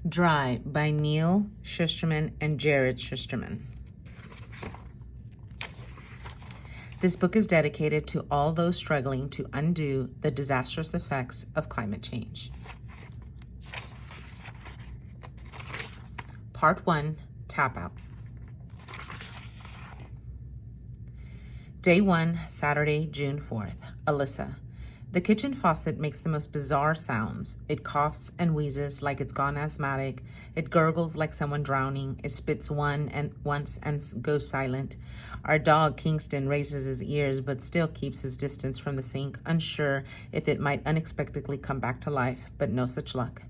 Dry by Neal Shusterman and Jared Shusterman. This book is dedicated to all those struggling to undo the disastrous effects of climate change. Part 1, Tap Out. Day 1, Saturday, June 4th. Alyssa. The kitchen faucet makes the most bizarre sounds. It coughs and wheezes like it's gone asthmatic. It gurgles like someone drowning. It spits once and goes silent. Our dog, Kingston, raises his ears but still keeps his distance from the sink, unsure if it might unexpectedly come back to life, but no such luck.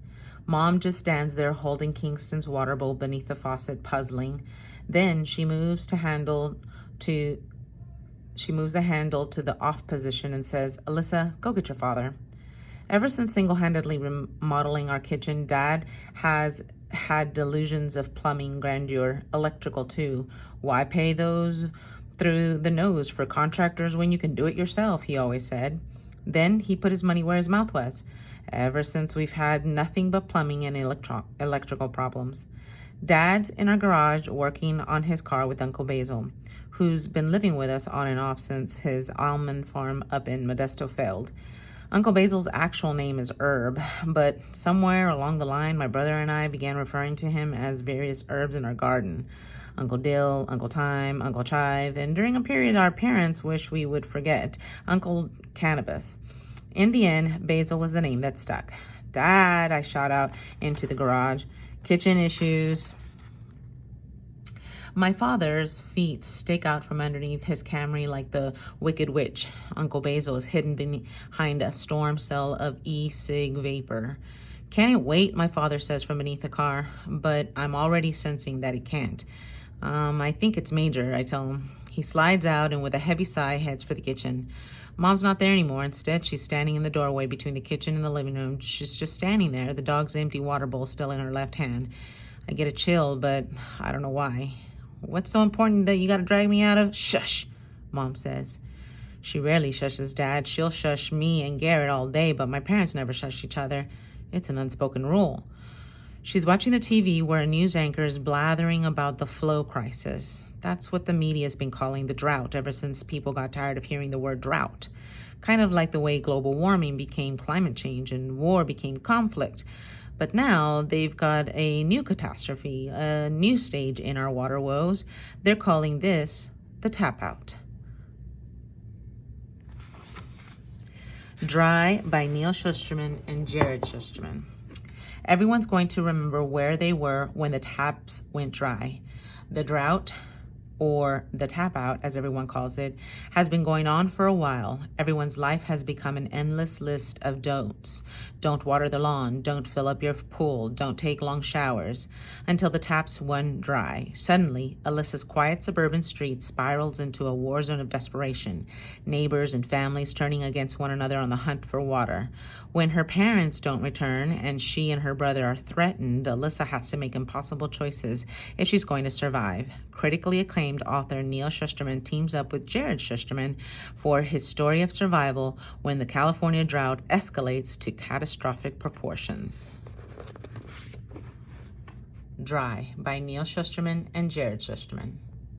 Mom just stands there holding Kingston's water bowl beneath the faucet, puzzling. Then she moves the handle to the off position and says, Alyssa, go get your father. Ever since single-handedly remodeling our kitchen, Dad has had delusions of plumbing grandeur, electrical too. Why pay those through the nose for contractors when you can do it yourself, he always said. Then he put his money where his mouth was. Ever since, we've had nothing but plumbing and electrical problems. Dad's in our garage working on his car with Uncle Basil, who's been living with us on and off since his almond farm up in Modesto failed. Uncle Basil's actual name is Herb, but somewhere along the line, my brother and I began referring to him as various herbs in our garden. Uncle Dill, Uncle Thyme, Uncle Chive, and during a period our parents wish we would forget, Uncle Cannabis. In the end, Basil was the name that stuck. Dad, I shot out into the garage. Kitchen issues. My father's feet stake out from underneath his Camry like the Wicked Witch. Uncle Basil is hidden behind a storm cell of e-cig vapor. Can it wait, my father says from beneath the car, but I'm already sensing that it can't. I think it's major, I tell him. He slides out and with a heavy sigh heads for the kitchen. Mom's not there anymore. Instead, she's standing in the doorway between the kitchen and the living room. She's just standing there, the dog's empty water bowl still in her left hand. I get a chill, but I don't know why. What's so important that you gotta drag me out of? Shush, Mom says. She rarely shushes Dad. She'll shush me and Garrett all day, but my parents never shush each other. It's an unspoken rule. She's watching the TV where a news anchor is blathering about the flow crisis. That's what the media has been calling the drought ever since people got tired of hearing the word drought. Kind of like the way global warming became climate change and war became conflict. But now they've got a new catastrophe, a new stage in our water woes. They're calling this the tap out. Dry by Neal Shusterman and Jared Shusterman. Everyone's going to remember where they were when the taps went dry. The drought, or the tap out, as everyone calls it, has been going on for a while. Everyone's life has become an endless list of don'ts. Don't water the lawn, don't fill up your pool, don't take long showers, until the taps run dry. Suddenly, Alyssa's quiet suburban street spirals into a war zone of desperation, neighbors and families turning against one another on the hunt for water. When her parents don't return and she and her brother are threatened, Alyssa has to make impossible choices if she's going to survive. Critically acclaimed author Neal Shusterman teams up with Jared Shusterman for his story of survival when the California drought escalates to catastrophic proportions. Dry by Neal Shusterman and Jared Shusterman.